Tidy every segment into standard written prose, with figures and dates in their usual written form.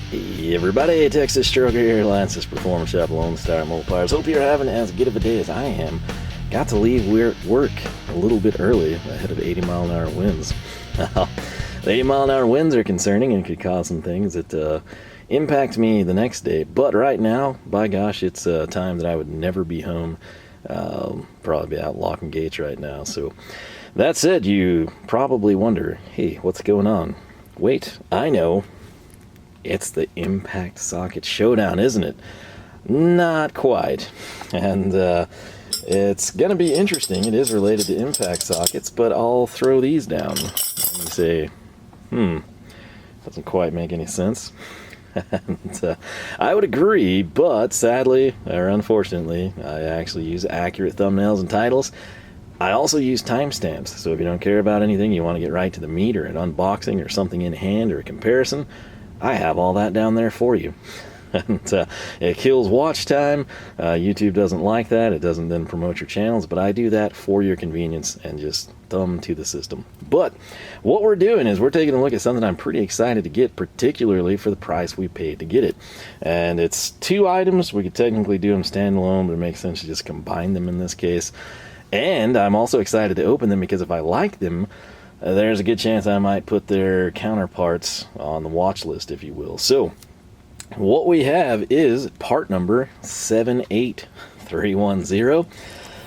Hey everybody, Texas Stroker here, Lance's Performance Shop, Lone Star Mopars. Hope you're having as good of a day as I am. Got to leave work a little bit early ahead of 80 mile an hour winds. The 80 mile an hour winds are concerning and could cause some things that impact me the next day. But right now, by gosh, it's a time that I would never be home. Probably be out locking gates right now. So that said, you probably wonder, hey, what's going on? Wait, I know. It's the impact socket showdown, isn't it? Not quite. And it's going to be interesting. It is related to impact sockets, but I'll throw these down and say, doesn't quite make any sense. And I would agree, but sadly, or unfortunately, I actually use accurate thumbnails and titles. I also use timestamps, so if you don't care about anything, you want to get right to the meat or an unboxing or something in hand or a comparison, I have all that down there for you. And it kills watch time. YouTube doesn't like that. It doesn't then promote your channels, but I do that for your convenience and just thumb to the system. But what we're doing is we're taking a look at something I'm pretty excited to get, particularly for the price we paid to get it. And it's two items. We could technically do them standalone, but it makes sense to just combine them in this case. And I'm also excited to open them because if I like them, there's a good chance I might put their counterparts on the watch list, if you will. So what we have is part number 78310,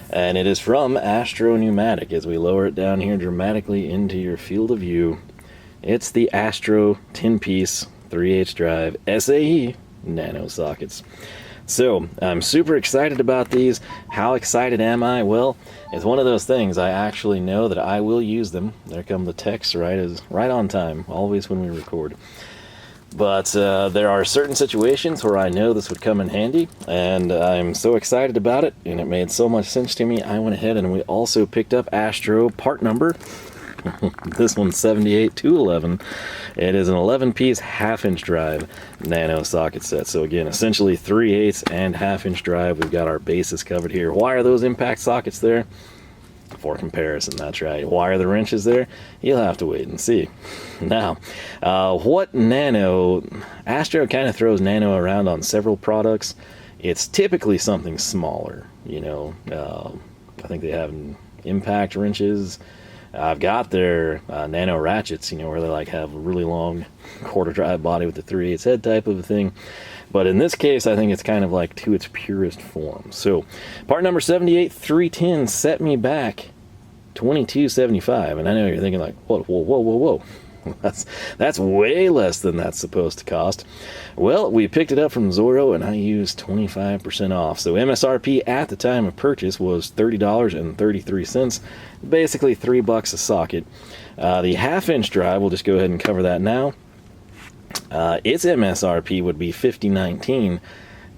and it is from Astro Pneumatic. As we lower it down here dramatically into your field of view, it's the Astro 10-piece 3/8 drive SAE nano sockets. So I'm super excited about these. How excited am I? Well, it's one of those things. I actually know that I will use them. There come the texts right on time, always when we record. But there are certain situations where I know this would come in handy, and I'm so excited about it, and it made so much sense to me. I went ahead and we also picked up Astro part number. This one's 78211. It is an 11-piece half-inch drive nano socket set. So again, essentially 3/8 and half-inch drive. We've got our bases covered here. Why are those impact sockets there? For comparison, that's right. Why are the wrenches there? You'll have to wait and see. Now, what nano? Astro kind of throws nano around on several products. It's typically something smaller. You know, I think they have impact wrenches. I've got their nano ratchets, you know, where they like have a really long quarter drive body with the 3/8 head type of a thing. But in this case, I think it's kind of like to its purest form. So part number 78310 set me back $22.75. And I know you're thinking like, whoa. That's way less than that's supposed to cost. Well, we picked it up from Zoro and I used 25% off. So MSRP at the time of purchase was $30.33, basically $3 a socket. The half-inch drive, we'll just go ahead and cover that now. Its MSRP would be $50.19.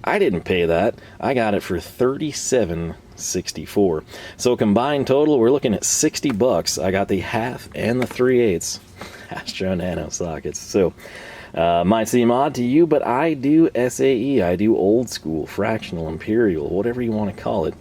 I didn't pay that. I got it for $37.64. So combined total, we're looking at $60. I got the half and the 3/8 Astro Nano sockets. So might seem odd to you, but I do SAE. I do old school, fractional, imperial, whatever you want to call it.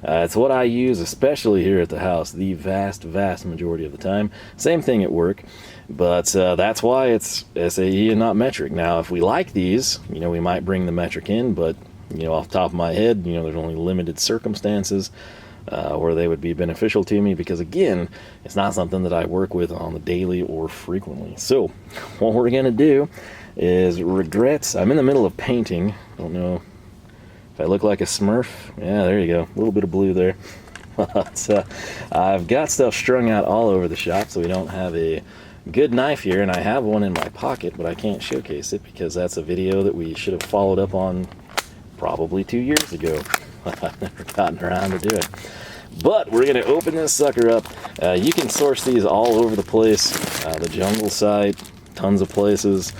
It's what I use, especially here at the house, the vast majority of the time. Same thing at work, but that's why it's SAE and not metric. Now, if we like these, you know, we might bring the metric in, but, you know, off the top of my head, you know, there's only limited circumstances where they would be beneficial to me because, again, it's not something that I work with on the daily or frequently. So what we're going to do is regrets. I'm in the middle of painting. Don't know if I look like a Smurf. Yeah, there you go. A little bit of blue there. But I've got stuff strung out all over the shop, so we don't have a good knife here, and I have one in my pocket, but I can't showcase it because that's a video that we should have followed up on probably 2 years ago. I've never gotten around to do it. But we're going to open this sucker up. You can source these all over the place. The Jungle site, tons of places.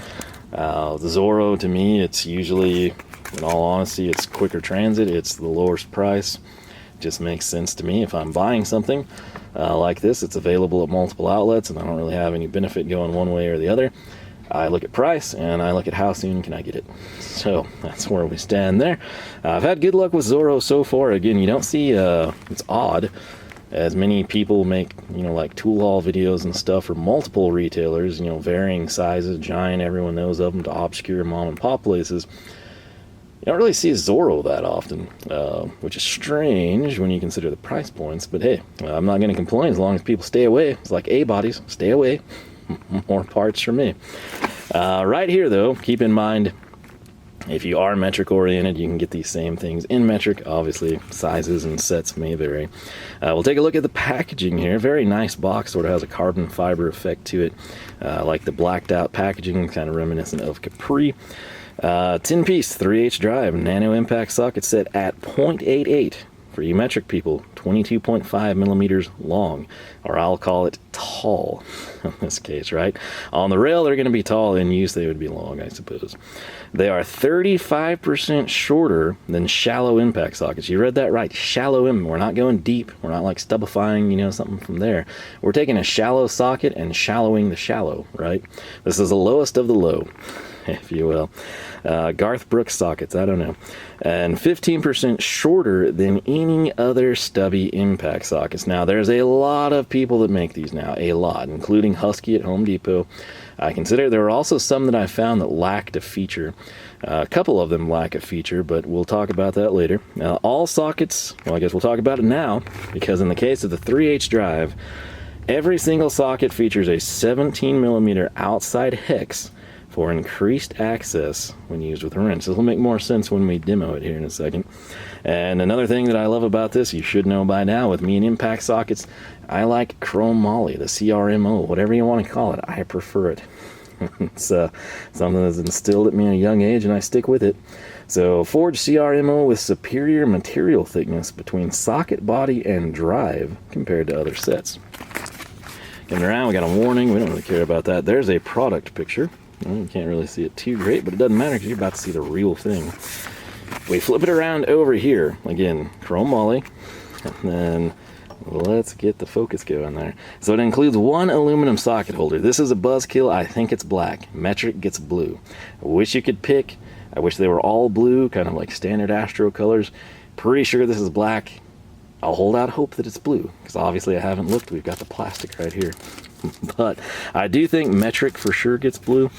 The Zoro, to me, it's usually, in all honesty, it's quicker transit. It's the lowest price. Just makes sense to me. If I'm buying something like this, it's available at multiple outlets, and I don't really have any benefit going one way or the other. I look at price, and I look at how soon can I get it. So that's where we stand there. I've had good luck with Zoro so far. Again, you don't see, it's odd, as many people make, you know, like tool haul videos and stuff for multiple retailers, you know, varying sizes, giant, everyone knows of them, to obscure mom and pop places, you don't really see Zoro that often, which is strange when you consider the price points. But hey, I'm not going to complain as long as people stay away. It's like A-bodies, stay away. More parts for me. Right here, though, keep in mind, if you are metric oriented, you can get these same things in metric. Obviously, sizes and sets may vary. We'll take a look at the packaging here. Very nice box, sort of has a carbon fiber effect to it, like the blacked out packaging, kind of reminiscent of Capri. 10-piece 3H drive, nano impact socket set at 0.88 for you metric people, 22.5 millimeters long, or I'll call it tall in this case, right? On the rail, they're going to be tall. In use, they would be long, I suppose. They are 35% shorter than shallow impact sockets. You read that right, shallow We're not going deep. We're not like stubbifying, you know, something from there. We're taking a shallow socket and shallowing the shallow, right? This is the lowest of the low, if you will. Garth Brooks sockets, I don't know. And 15% shorter than any other stubby impact sockets. Now, there's a lot of people that make these now, a lot, including Husky at Home Depot. I consider there are also some that I found that lacked a feature. A couple of them lack a feature, but we'll talk about that later. All sockets, well, I guess we'll talk about it now, because in the case of the 3H drive, every single socket features a 17 millimeter outside hex for increased access when used with a wrench. This will make more sense when we demo it here in a second. And another thing that I love about this, you should know by now, with me and impact sockets, I like chrome moly, the CRMO, whatever you want to call it. I prefer it. It's something that's instilled at me at a young age, and I stick with it. So, forged CRMO with superior material thickness between socket body and drive compared to other sets. Coming around, we got a warning. We don't really care about that. There's a product picture. Well, you can't really see it too great, but it doesn't matter because you're about to see the real thing. We flip it around over here. Again, chrome moly. And then let's get the focus going there. So it includes one aluminum socket holder. This is a buzzkill. I think it's black. Metric gets blue. I wish you could pick. I wish they were all blue, kind of like standard Astro colors. Pretty sure this is black. I'll hold out hope that it's blue, because obviously I haven't looked. We've got the plastic right here. But I do think metric for sure gets blue,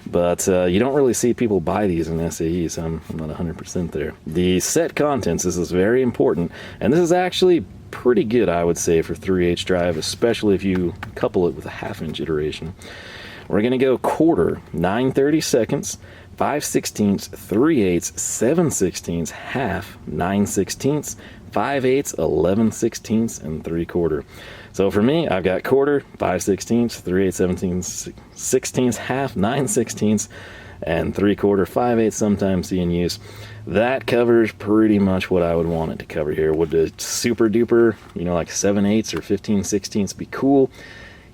but you don't really see people buy these in SAE, so I'm not 100% there. The set contents, this is very important, and this is actually pretty good, I would say, for 3H drive, especially if you couple it with a half-inch iteration. We're going to go quarter, 9/32, 5/16, 3/8, 7/16, half, 9/16, 5/8, 11/16, and 3/4. So for me, I've got quarter, 5/16, 3/8, 17/16, half, 9/16, and 3/4, 5/8 sometimes see in use. That covers pretty much what I would want it to cover here. Would the super duper, you know, like 7/8 or 15/16 be cool?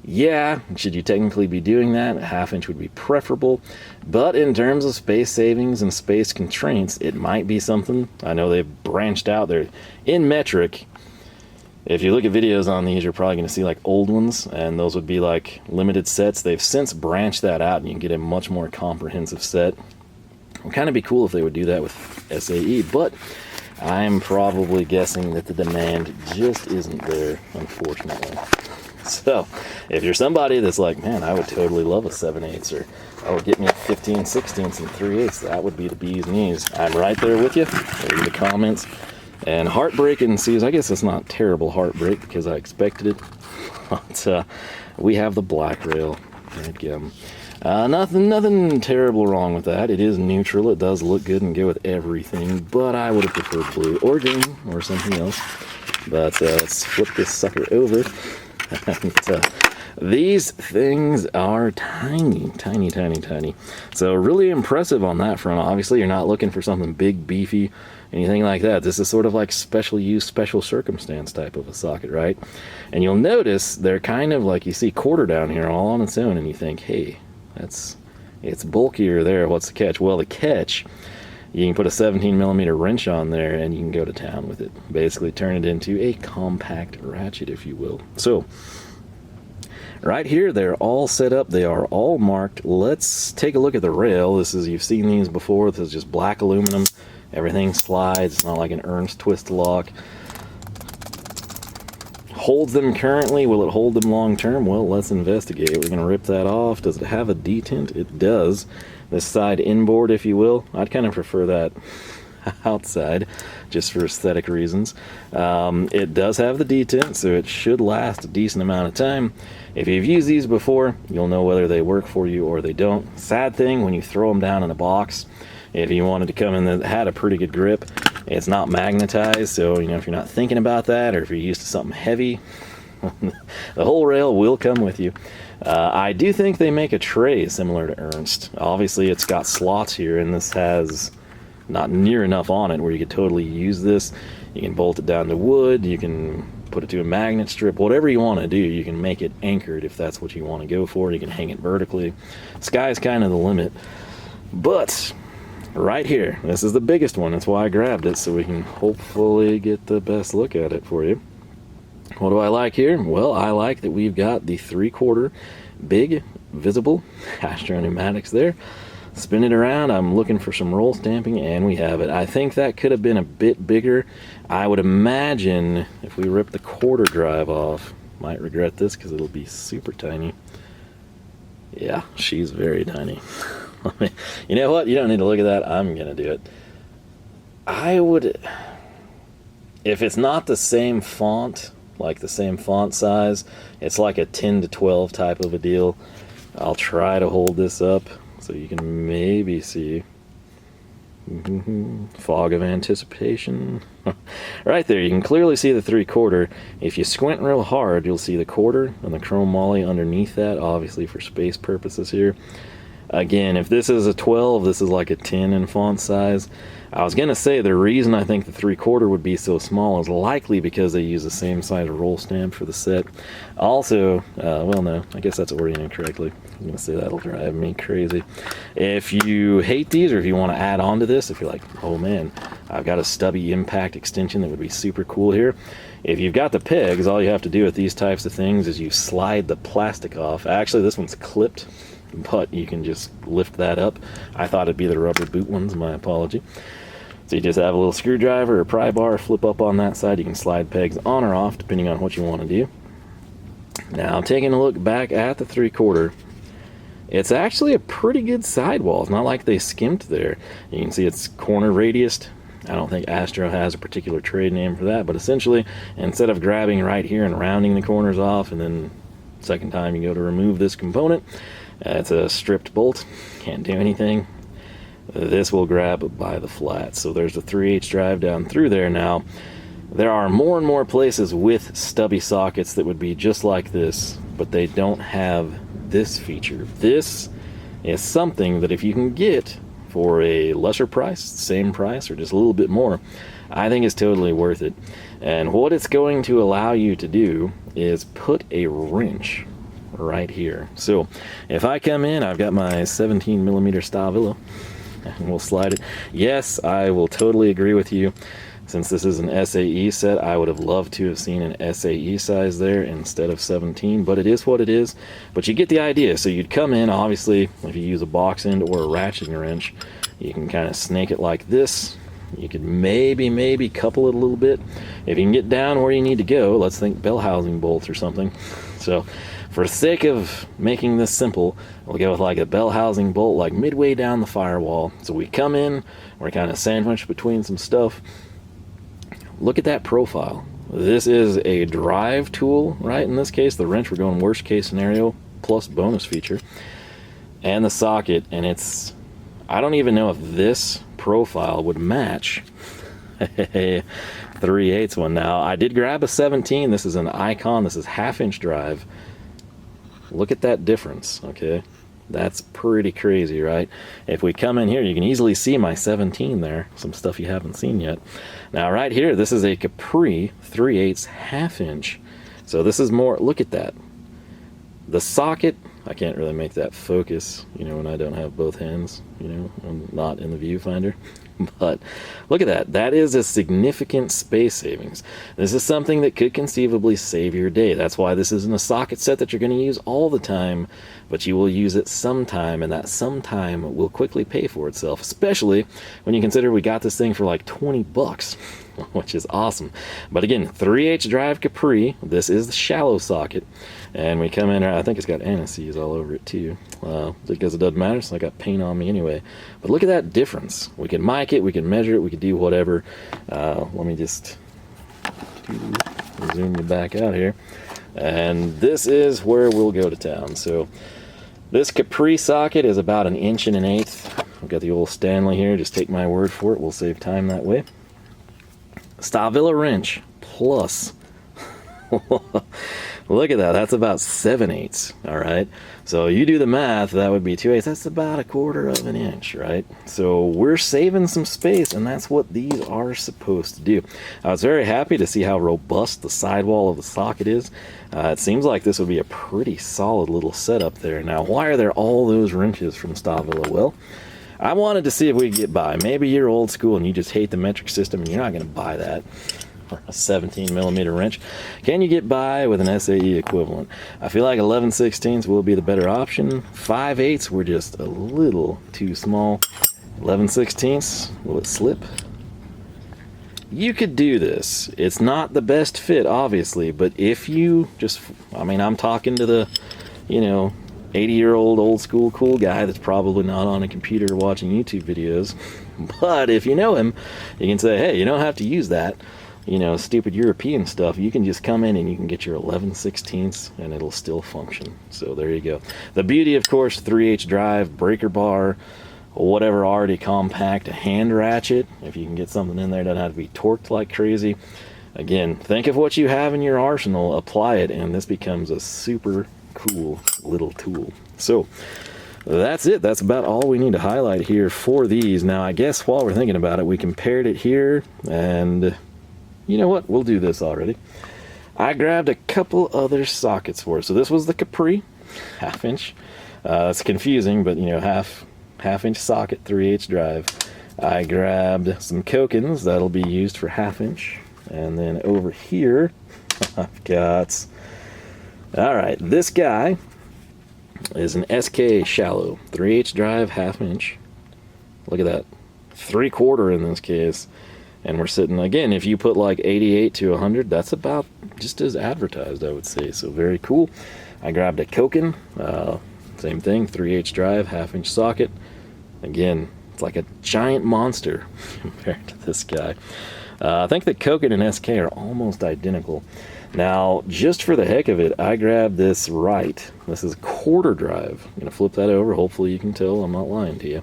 Yeah, should you technically be doing that? A half-inch would be preferable, but in terms of space savings and space constraints, it might be something. I know they've branched out there in metric. If you look at videos on these, you're probably going to see like old ones, and those would be like limited sets. They've since branched that out, and you can get a much more comprehensive set. It would kind of be cool if they would do that with SAE, but I'm probably guessing that the demand just isn't there, unfortunately. So, if you're somebody that's like, man, I would totally love a 7/8, or I would get me a 15/16 and 3/8, that would be the bee's knees. I'm right there with you. Leave the comments. And heartbreaking sees, I guess it's not terrible heartbreak because I expected it. But we have the black rail. Again. Nothing terrible wrong with that. It is neutral. It does look good and go with everything, but I would have preferred blue or green or something else. But let's flip this sucker over. And, these things are tiny, tiny, tiny, tiny. So really impressive on that front. Obviously, you're not looking for something big, beefy, anything like that. This is sort of like special use, special circumstance type of a socket, right? And you'll notice they're kind of like, you see quarter down here all on its own, and you think, hey, it's bulkier there. What's the catch? Well, the catch, you can put a 17 millimeter wrench on there, and you can go to town with it. Basically turn it into a compact ratchet, if you will. So, right here, they're all set up. They are all marked. Let's take a look at the rail. This is, you've seen these before. This is just black aluminum. Everything slides. It's not like an Ernst twist lock. holds them currently. Will it hold them long term? Well, let's investigate. We're going to rip that off. Does it have a detent? It does. This side inboard, if you will. I'd kind of prefer that outside, just for aesthetic reasons. It does have the detent, so it should last a decent amount of time. If you've used these before, you'll know whether they work for you or they don't. Sad thing, when you throw them down in a box, if you wanted to come in that had a pretty good grip, it's not magnetized, so you know, if you're not thinking about that, or if you're used to something heavy, the whole rail will come with you. I do think they make a tray similar to Ernst. Obviously it's got slots here, and this has not near enough on it where you could totally use this. You can bolt it down to wood, you can put it to a magnet strip, whatever you want to do. You can make it anchored if that's what you want to go for. You can hang it vertically. Sky's kind of the limit. But right here, this is the biggest one. That's why I grabbed it, so we can hopefully get the best look at it for you. What do I like here? Well, I like that we've got the 3/4 big visible Astro Pneumatics there. Spin it around. I'm looking for some roll stamping, and we have it. I think that could have been a bit bigger. I would imagine if we rip the quarter drive off, might regret this because it'll be super tiny. Yeah, she's very tiny. You know what? You don't need to look at that. I'm going to do it. I would, if it's not the same font, like the same font size, it's like a 10 to 12 type of a deal. I'll try to hold this up so you can maybe see. Fog of anticipation. Right there, you can clearly see the 3/4. If you squint real hard, you'll see the quarter and the chrome moly underneath that, obviously for space purposes here. Again, if this is a 12, this is like a 10 in font size. I was gonna say the reason I think the 3/4 would be so small is likely because they use the same size roll stamp for the set. Also, well, no, I guess that's oriented correctly. I'm gonna say that'll drive me crazy. If you hate these, or if you want to add on to this, if you're like, oh man, I've got a stubby impact extension that would be super cool here. If you've got the pegs, all you have to do with these types of things is you slide the plastic off. Actually, this one's clipped, but you can just lift that up. I thought it'd be the rubber boot ones, my apology. So you just have a little screwdriver or pry bar, flip up on that side. You can slide pegs on or off depending on what you want to do. Now, taking a look back at the 3/4, it's actually a pretty good sidewall. It's not like they skimped there. You can see it's corner radiused. I don't think Astro has a particular trade name for that, but essentially, instead of grabbing right here and rounding the corners off, and then second time you go to remove this component, it's a stripped bolt, can't do anything. This will grab by the flat. So there's a 3/8 drive down through there. Now, there are more and more places with stubby sockets that would be just like this, but they don't have this feature. This is something that if you can get for a lesser price, same price, or just a little bit more, I think it's totally worth it. And what it's going to allow you to do is put a wrench right here. So if I come in, I've got my 17mm Stahlwille, and we'll slide it. Yes, I will totally agree with you. Since this is an SAE set, I would have loved to have seen an SAE size there instead of 17, but it is what it is. But you get the idea. So you'd come in, obviously, if you use a box end or a ratcheting wrench, you can kind of snake it like this. You could maybe couple it a little bit. If you can get down where you need to go, let's think bell housing bolts or something. So for the sake of making this simple, we'll go with like a bell housing bolt like midway down the firewall. So we come in, we're kind of sandwiched between some stuff. Look at that profile. This is a drive tool, right? In this case, the wrench, we're going worst case scenario plus bonus feature. And the socket, and it's, I don't even know if this profile would match a 3/8 one. Now, I did grab a 17. This is an Icon. This is 1/2 drive. Look at that difference, okay? That's pretty crazy, right? If we come in here, you can easily see my 17 there. Some stuff you haven't seen yet. Now, right here, this is a Capri 3/8 1/2. So this is more, look at that. The socket, I can't really make that focus, you know, when I don't have both hands, you know, I'm not in the viewfinder. But look at that. That is a significant space savings. This is something that could conceivably save your day. That's why this isn't a socket set that you're going to use all the time, but you will use it sometime, and that sometime will quickly pay for itself, especially when you consider we got this thing for like 20 bucks. which is awesome. But again, 3/8 drive Capri. This is the shallow socket. And we come in, I think it's got anise all over it too, because it doesn't matter, so I got paint on me anyway. But look at that difference. We can mic it, we can measure it, we can do whatever. Let me just zoom you back out here. And this is where we'll go to town. So this Capri socket is about 1 1/8. I've got the old Stanley here, just take my word for it, we'll save time that way. Stahlwille Wrench plus. Look at that, that's about 7/8, all right? So you do the math, that would be 2/8, that's about 1/4 of an inch, right? So we're saving some space, and that's what these are supposed to do. I was very happy to see how robust the sidewall of the socket is. It seems like this would be a pretty solid little setup there. Now, why are there all those wrenches from Stahlwille? Well, I wanted to see if we could get by. Maybe you're old school and you just hate the metric system and you're not gonna buy that. A 17mm wrench. Can you get by with an SAE equivalent? I feel like 11/16 will be the better option. 5/8 were just a little too small. 11/16, will it slip? You could do this. It's not the best fit, obviously, but if you just, I mean, I'm talking to the, 80-year-old old school cool guy that's probably not on a computer watching YouTube videos. But if you know him, you can say, hey, you don't have to use that. Stupid European stuff. You can just come in and you can get your 11/16 and it'll still function. So there you go. The beauty, of course, 3/8 drive, breaker bar, whatever, already compact, a hand ratchet. If you can get something in there, it doesn't have to be torqued like crazy. Again, think of what you have in your arsenal, apply it, and this becomes a super cool little tool. So that's it. That's about all we need to highlight here for these. Now, I guess while we're thinking about it, we compared it here, and you know what? We'll do this already. I grabbed a couple other sockets for it. So this was the Capri, 1/2 inch. It's confusing, but half inch socket, 3/8 drive. I grabbed some Kokens that'll be used for 1/2 inch. And then over here, I've got, all right, this guy is an SK shallow, 3/8 drive, 1/2 inch. Look at that, 3/4 in this case. And we're sitting, again, if you put like 88 to 100, that's about just as advertised, I would say. So very cool. I grabbed a Koken, same thing, 3/8 drive, 1/2 inch socket. Again, it's like a giant monster compared to this guy. I think the Koken and SK are almost identical. Now, just for the heck of it, I grabbed this Wright. This is 1/4 drive. I'm gonna flip that over. Hopefully you can tell I'm not lying to you.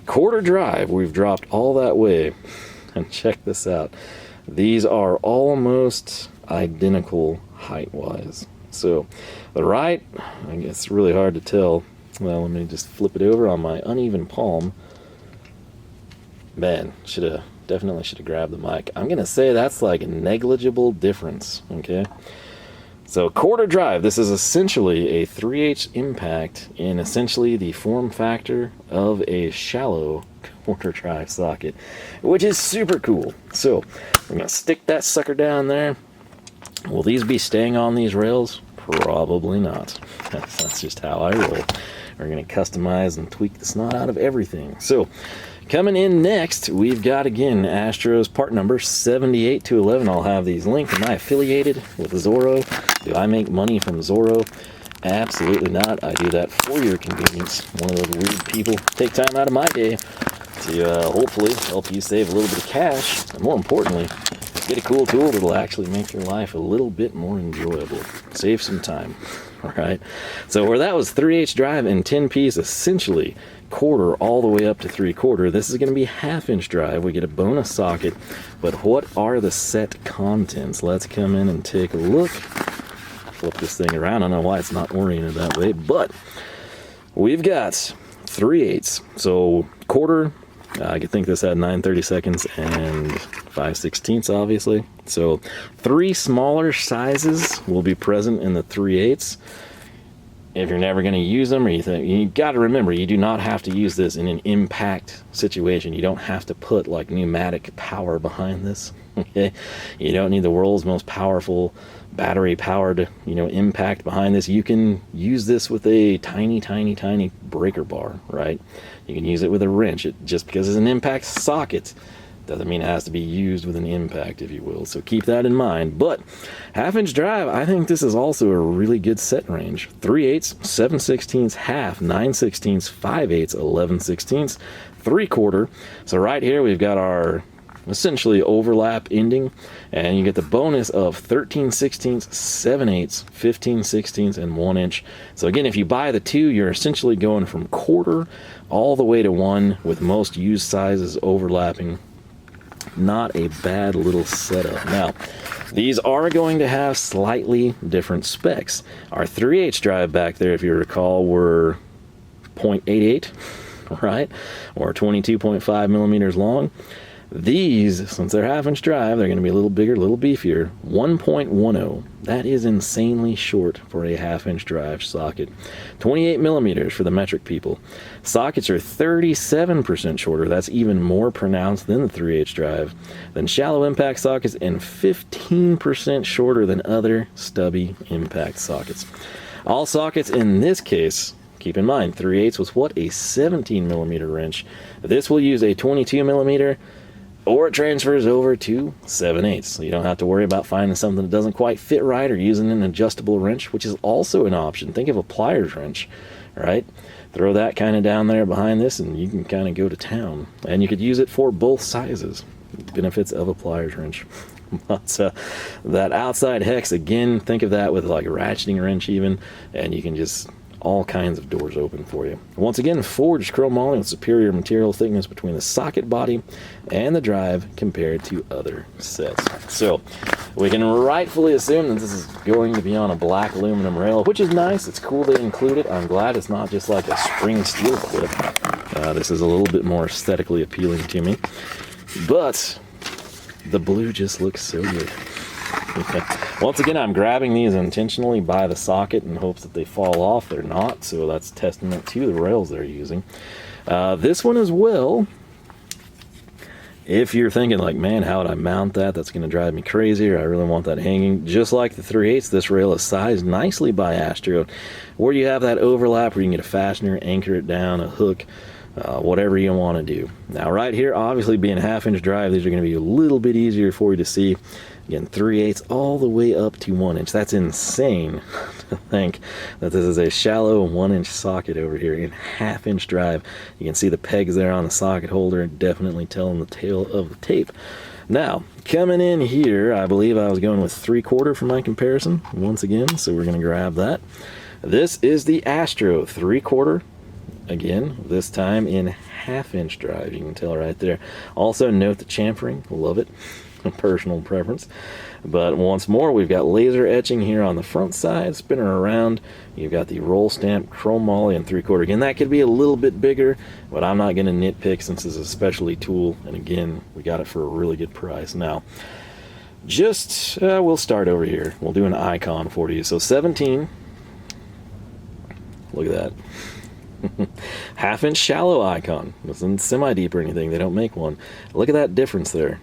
1/4 drive, we've dropped all that way. And check this out. These are almost identical height-wise. So the Wright, I guess it's really hard to tell. Well, let me just flip it over on my uneven palm. Man, definitely should have grabbed the mic. I'm gonna say that's like a negligible difference, okay? So 1/4 drive, this is essentially a 3/8 impact in essentially the form factor of a shallow 1/4 drive socket, which is super cool. So we're gonna stick that sucker down there. Will these be staying on these rails? Probably not. That's just how I roll. We're gonna customize and tweak the snot out of everything. So coming in next, we've got, again, Astro's part number 78 to 11. I'll have these linked. Am I affiliated with Zoro? Do I make money from Zoro? Absolutely not. I do that for your convenience. One of those weird people take time out of my day to hopefully help you save a little bit of cash, and more importantly, get a cool tool that'll actually make your life a little bit more enjoyable. Save some time. All right. So where that was 3/8 drive and 10-piece, essentially 1/4 all the way up to 3/4, this is going to be 1/2 inch drive. We get a bonus socket, but what are the set contents? Let's come in and take a look. Flip this thing around. I don't know why it's not oriented that way, but we've got 3/8. So 1/4, I could think this had 9/32 and 5/16, obviously. So 3 smaller sizes will be present in the 3/8. If you're never going to use them, or you got to remember, you do not have to use this in an impact situation. You don't have to put like pneumatic power behind this. Okay, you don't need the world's most powerful battery powered impact behind this. You can use this with a tiny breaker bar, right? You can use it with a wrench. Just because it's an impact socket Doesn't mean it has to be used with an impact, if you will, so keep that in mind. But half-inch drive, I think this is also a really good set range. 3/8, 7/16, half, 9/16, 5/8, 11/16, 3/4. So right here we've got our essentially overlap ending, and you get the bonus of 13/16, 7/8, 15/16, and 1 inch. So again, if you buy the two, you're essentially going from quarter all the way to 1, with most used sizes overlapping. Not a bad little setup. Now, these are going to have slightly different specs. Our 3/8 drive back there, if you recall, were 0.88, right? Or 22.5 millimeters long. These, since they're half-inch drive, they're going to be a little bigger, a little beefier. 1.10. That is insanely short for a half-inch drive socket. 28 millimeters for the metric people. Sockets are 37% shorter. That's even more pronounced than the 3/8 drive. Then shallow impact sockets, and 15% shorter than other stubby impact sockets. All sockets in this case, keep in mind, 3/8 was what? A 17 millimeter wrench. This will use a 22 millimeter, or it transfers over to 7/8. So you don't have to worry about finding something that doesn't quite fit right, or using an adjustable wrench, which is also an option. Think of a pliers wrench, right? Throw that kind of down there behind this and you can kind of go to town. And you could use it for both sizes. Benefits of a pliers wrench. But that outside hex, again, think of that with like a ratcheting wrench even, and you can just all kinds of doors open for you. Once again, forged chromoly with superior material thickness between the socket body and the drive compared to other sets. So we can rightfully assume that this is going to be on a black aluminum rail, which is nice. It's cool they include it. I'm glad it's not just like a spring steel clip. This is a little bit more aesthetically appealing to me. But the blue just looks so good. Once again, I'm grabbing these intentionally by the socket in hopes that they fall off. They're not, so that's testament to the rails they're using. This one as well, if you're thinking like, man, how would I mount that? That's going to drive me crazy, or I really want that hanging. Just like the 3/8, this rail is sized nicely by Astro, where you have that overlap where you can get a fastener, anchor it down, a hook, whatever you want to do. Now right here, obviously being half-inch drive, these are going to be a little bit easier for you to see. Again, 3/8 all the way up to 1 inch. That's insane to think that this is a shallow 1 inch socket over here in half-inch drive. You can see the pegs there on the socket holder, definitely telling the tale of the tape. Now, coming in here, I believe I was going with 3/4 for my comparison once again, so we're going to grab that. This is the Astro 3/4. Again, this time in half-inch drive, you can tell right there. Also note the chamfering, love it. Personal preference. But once more, we've got laser etching here on the front side, spinning around. You've got the roll stamp chromoly and 3/4. Again, that could be a little bit bigger, but I'm not going to nitpick since it's a specialty tool. And again, we got it for a really good price. Now, just we'll start over here. We'll do an icon for you. So 17. Look at that. Half-inch shallow icon. It wasn't semi-deep or anything. They don't make one. Look at that difference there.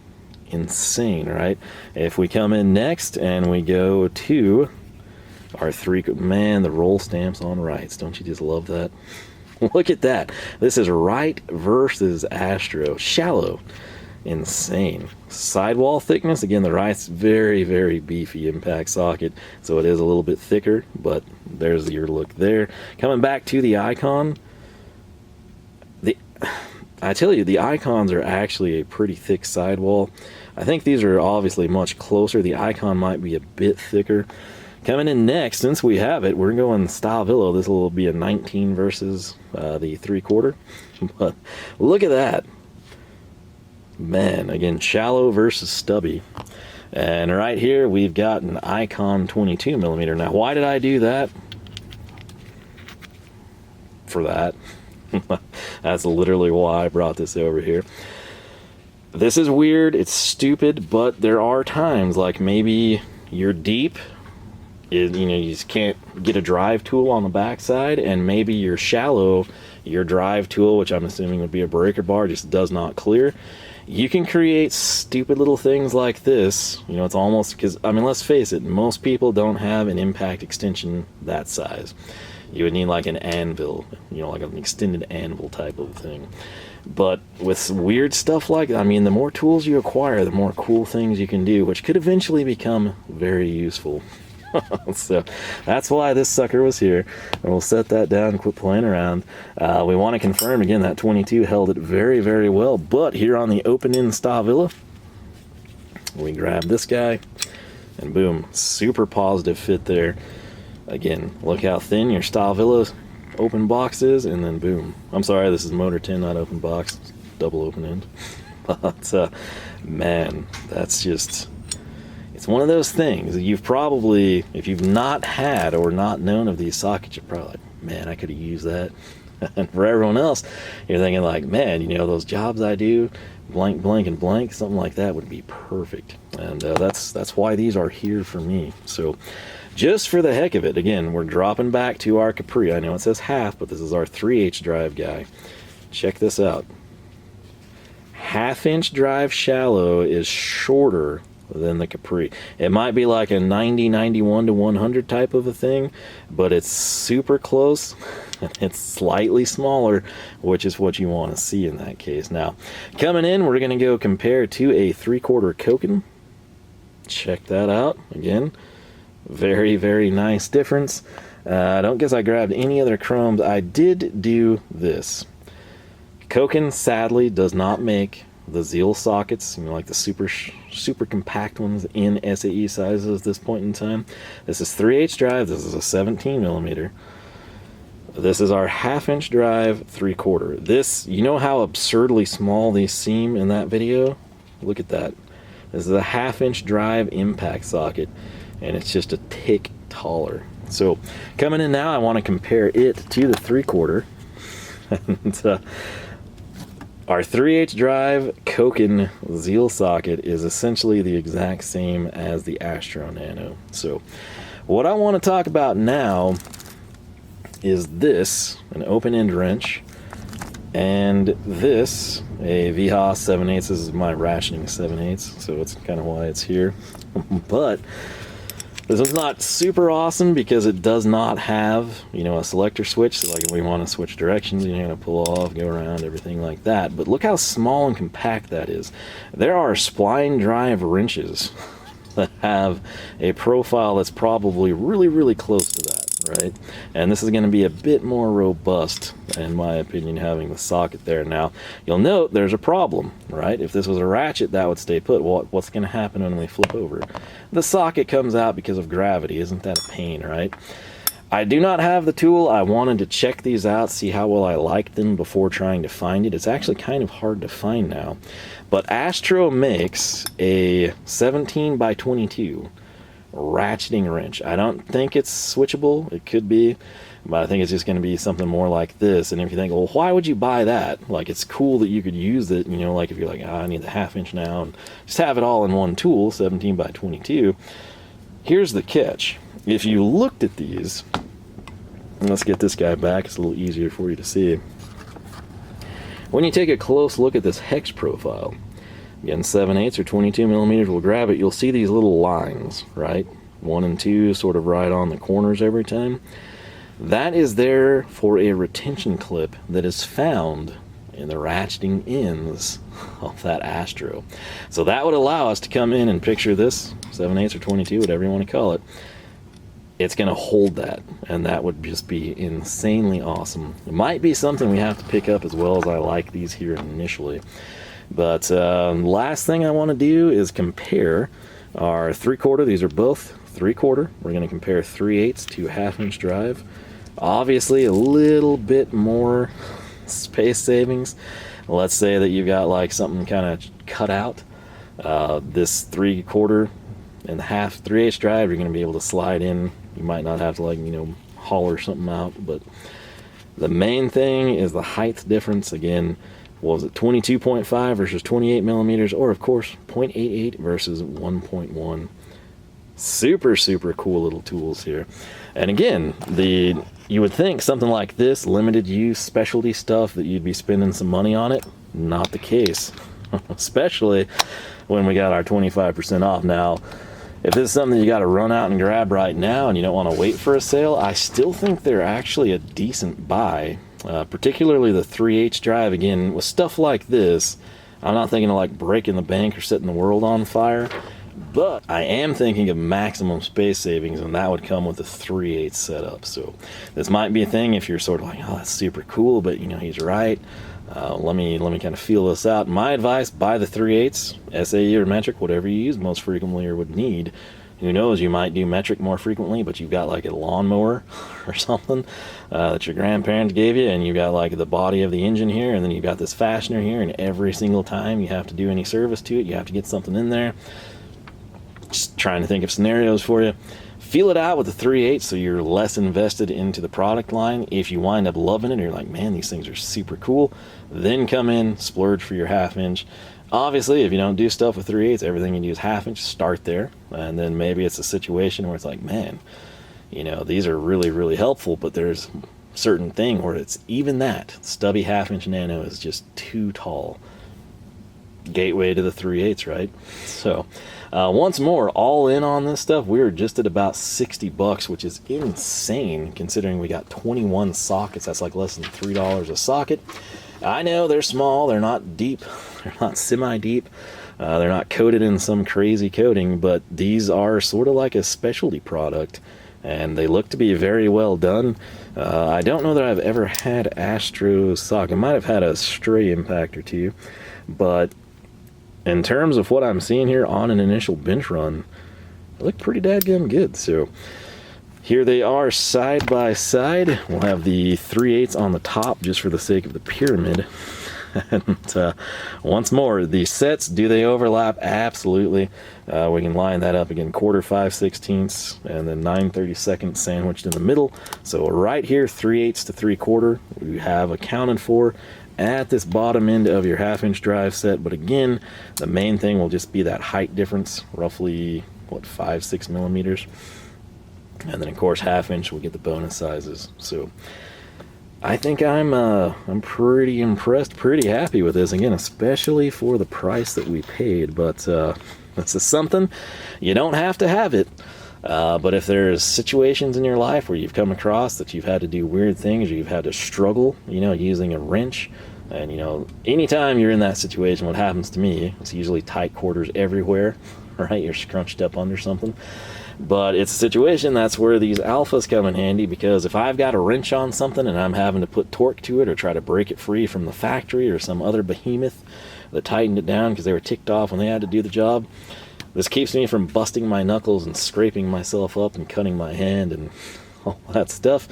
Insane, right? If we come in next and we go to our man, the roll stamps on Wrights. Don't you just love that? Look at that. This is Wright versus Astro. Shallow. Insane. Sidewall thickness. Again, the Wright's very, very beefy impact socket, so it is a little bit thicker, but there's your look there. Coming back to the icon, I tell you, the icons are actually a pretty thick sidewall. I think these are obviously much closer. The icon might be a bit thicker. Coming in next, since we have it, we're going Stahlwille. This will be a 19 versus the 3/4. But look at that. Man, again, shallow versus stubby. And right here, we've got an icon 22 millimeter. Now, why did I do that? For that. That's literally why I brought this over here. This is weird, it's stupid, but there are times like maybe you're deep, you just can't get a drive tool on the backside, and maybe you're shallow, your drive tool, which I'm assuming would be a breaker bar, just does not clear. You can create stupid little things like this. It's almost, because, I mean, let's face it, most people don't have an impact extension that size. You would need like an anvil, you know, like an extended anvil type of thing. But with weird stuff like that, I mean, the more tools you acquire, the more cool things you can do, which could eventually become very useful. So that's why this sucker was here. And we'll set that down and quit playing around. We want to confirm again that 22 held it very, very well. But here on the open end Stahlwille, we grab this guy, and boom, super positive fit there. Again, look how thin your Stahlwille open box is, and then boom. I'm sorry, this is motor 10, not open box. It's double open end. But man, that's just, it's one of those things that you've probably, if you've not had or not known of these sockets, you're probably like, man, I could have used that. And for everyone else, you're thinking like, man, you know, those jobs I do, blank, blank, and blank, something like that would be perfect. And that's why these are here for me. So just for the heck of it, again, we're dropping back to our Capri. I know it says half, but this is our 3/8 drive guy. Check this out. 1/2 inch drive shallow is shorter than the Capri. It might be like a 90, 91 to 100 type of a thing, but it's super close. It's slightly smaller, which is what you want to see in that case. Now, coming in, we're going to go compare to a 3/4 Koken. Check that out. Again, very, very nice difference. I don't guess I grabbed any other chromes. I did do this. Koken sadly does not make the Zeal sockets, you know, like the super compact ones in SAE sizes at this point in time. This is 3/8 drive. This is a 17 millimeter. This is our 1/2 inch drive 3/4. This, you know how absurdly small these seem in that video? Look at that. This is a 1/2 inch drive impact socket, and it's just a tick taller. So coming in now, I want to compare it to the 3/4. And, our 3/8 drive Koken Zeal socket is essentially the exact same as the Astro Nano. So what I want to talk about now is this, an open-end wrench, and this, a Wiha 7/8. This is my ratcheting 7/8, so it's kind of why it's here. But this is not super awesome because it does not have, you know, a selector switch. So like if we want to switch directions, you're going to pull off, go around, everything like that. But look how small and compact that is. There are spline drive wrenches that have a profile that's probably really, really close to that, right? And this is going to be a bit more robust, in my opinion, having the socket there. Now, you'll note there's a problem, right? If this was a ratchet, that would stay put. What's going to happen when we flip over? The socket comes out because of gravity. Isn't that a pain, right? I do not have the tool. I wanted to check these out, see how well I liked them before trying to find it. It's actually kind of hard to find now. But Astro makes a 17 by 22 ratcheting wrench. I don't think it's switchable. It could be, but I think it's just going to be something more like this. And if you think, well, why would you buy that? Like, it's cool that you could use it, you know, like if you're like, I need the 1/2 inch now, and just have it all in one tool, 17 by 22. Here's the catch. If you looked at these, and let's get this guy back, it's a little easier for you to see. When you take a close look at this hex profile, again, 7/8 or 22 millimeters, we'll grab it, you'll see these little lines, right? 1 and 2 sort of right on the corners every time. That is there for a retention clip that is found in the ratcheting ends of that Astro. So that would allow us to come in and picture this, 7/8 or 22, whatever you want to call it. It's going to hold that, and that would just be insanely awesome. It might be something we have to pick up, as well as I like these here initially. But last thing I want to do is compare our 3/4. These are both 3/4. We're going to compare 3/8 to 1/2 inch drive. Obviously a little bit more space savings. Let's say that you've got like something kind of cut out. This 3/4 and 1/2 3/8 drive, you're going to be able to slide in. You might not have to, like, you know, holler something out, but the main thing is the height difference. Again, what was it, 22.5 versus 28 millimeters, or of course 0.88 versus 1.1. Super, super cool little tools here. And again, you would think something like this, limited use specialty stuff, that you'd be spending some money on it. Not the case. Especially when we got our 25% off. Now, If this is something you got to run out and grab right now and you don't want to wait for a sale, I still think they're actually a decent buy. Particularly the 3/8 drive. Again, with stuff like this, I'm not thinking of like breaking the bank or setting the world on fire, but I am thinking of maximum space savings, and that would come with the 3/8 setup. So this might be a thing if you're sort of like, oh, that's super cool, but you know, he's right. Let me kind of feel this out. My advice, buy the 3/8, SAE or metric, whatever you use most frequently or would need. Who knows, you might do metric more frequently, but you've got like a lawnmower or something that your grandparents gave you, and you've got like the body of the engine here, and then you've got this fastener here, and every single time you have to do any service to it, you have to get something in there. Just trying to think of scenarios for you. Feel it out with the 3/8 so you're less invested into the product line. If you wind up loving it, or you're like, man, these things are super cool, then come in, splurge for your 1/2 inch. Obviously, if you don't do stuff with 3/8, everything you do is 1/2 inch, start there. And then maybe it's a situation where it's like, man, you know, these are really, really helpful, but there's certain thing where it's even that. Stubby 1/2 inch nano is just too tall. Gateway to the 3/8, right? So, once more, all in on this stuff, we were just at about $60, which is insane considering we got 21 sockets. That's like less than $3 a socket. I know they're small, they're not deep, they're not semi-deep, they're not coated in some crazy coating, but these are sort of like a specialty product, and they look to be very well done. I don't know that I've ever had Astro socket. I might have had a stray impact or two, but in terms of what I'm seeing here on an initial bench run, they look pretty dadgum good. So here they are side by side. We'll have the 3/8 on the top just for the sake of the pyramid. And once more, the sets, do they overlap? Absolutely. We can line that up again, 1/4, 5/16, and then 9/32 sandwiched in the middle. So right here, 3/8 to 3/4, we have accounted for at this bottom end of your 1/2 inch drive set. But again, the main thing will just be that height difference, roughly, what, 5-6 millimeters. And then of course 1/2 inch, we'll get the bonus sizes. So I think I'm pretty impressed, pretty happy with this, again, especially for the price that we paid. But this is something, you don't have to have it, but if there's situations in your life where you've come across that you've had to do weird things, or you've had to struggle, you know, using a wrench, and you know, anytime you're in that situation, what happens to me, it's usually tight quarters everywhere, right? You're scrunched up under something. But it's a situation that's where these alphas come in handy, because if I've got a wrench on something and I'm having to put torque to it or try to break it free from the factory or some other behemoth that tightened it down because they were ticked off when they had to do the job, this keeps me from busting my knuckles and scraping myself up and cutting my hand and all that stuff.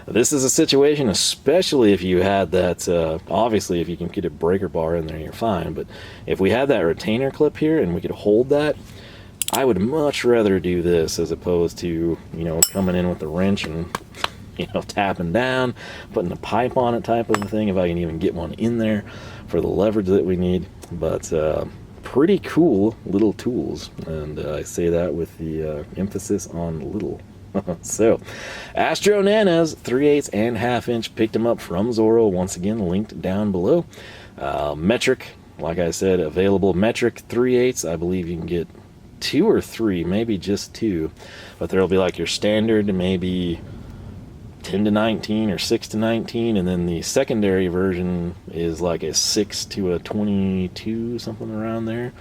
This is a situation, especially if you had that, obviously if you can get a breaker bar in there, you're fine, but if we had that retainer clip here and we could hold that, I would much rather do this as opposed to, you know, coming in with the wrench and, you know, tapping down, putting a pipe on it type of a thing, if I can even get one in there for the leverage that we need. But pretty cool little tools, and I say that with the emphasis on little. So, Astro Nanos, 3/8 and 1/2 inch, picked them up from Zoro, once again linked down below. Metric, like I said, available. Metric 3/8, I believe you can get 2 or 3, maybe just 2, but there'll be like your standard, maybe 10 to 19 or 6 to 19, and then the secondary version is like a 6 to a 22, something around there.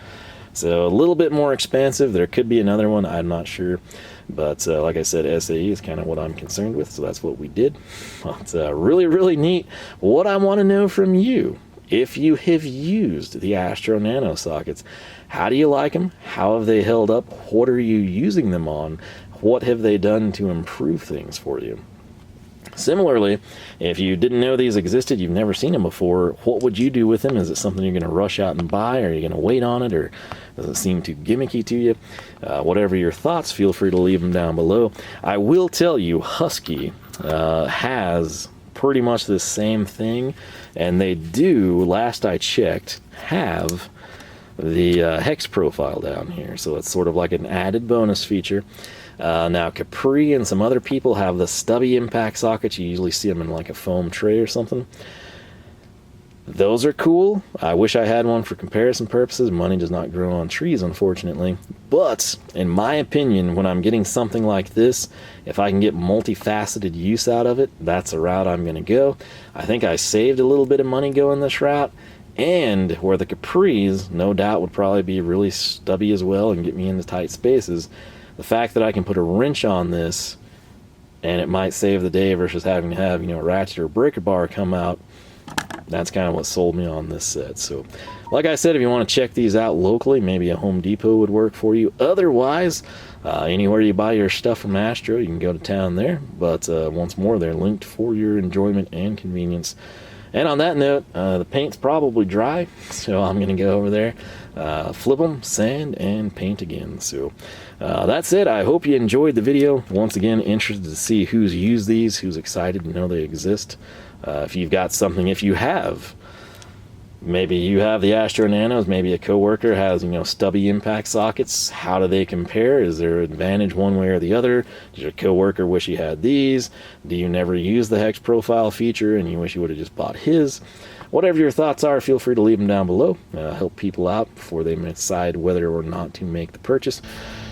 So a little bit more expensive. There could be another one, I'm not sure, but like I said, SAE is kind of what I'm concerned with, so that's what we did. It's really, really neat. What I want to know from you, if you have used the Astro Nano sockets, how do you like them? How have they held up? What are you using them on? What have they done to improve things for you? Similarly, if you didn't know these existed, you've never seen them before, what would you do with them? Is it something you're going to rush out and buy? Or are you going to wait on it? Or does it seem too gimmicky to you? Whatever your thoughts, feel free to leave them down below. I will tell you, Husky has pretty much the same thing, and they do, last I checked, have the Hex Profile down here, so it's sort of like an added bonus feature. Now Capri and some other people have the stubby impact sockets. You usually see them in like a foam tray or something. Those are cool. I wish I had one for comparison purposes. Money does not grow on trees, unfortunately. But in my opinion, when I'm getting something like this, if I can get multifaceted use out of it, that's the route I'm going to go. I think I saved a little bit of money going this route. And where the Capris, no doubt, would probably be really stubby as well and get me into tight spaces, the fact that I can put a wrench on this and it might save the day versus having to have, a ratchet or breaker bar come out, that's kind of what sold me on this set. So like I said, if you want to check these out locally, maybe a Home Depot would work for you. Otherwise, anywhere you buy your stuff from Astro, you can go to town there. But once more, they're linked for your enjoyment and convenience. And on that note, the paint's probably dry, so I'm going to go over there, flip them, sand, and paint again. So that's it. I hope you enjoyed the video. Once again, interested to see who's used these, who's excited to know they exist. If you've got something, if you have, maybe you have the Astro Nanos, maybe a coworker has, stubby impact sockets. How do they compare? Is there an advantage one way or the other? Does your coworker wish he had these? Do you never use the Hex Profile feature and you wish you would have just bought his? Whatever your thoughts are, feel free to leave them down below. Help people out before they decide whether or not to make the purchase.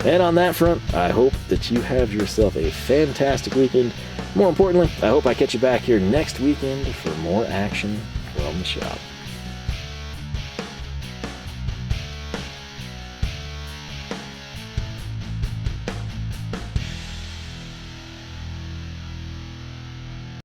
And on that front, I hope that you have yourself a fantastic weekend. More importantly, I hope I catch you back here next weekend for more action from the shop.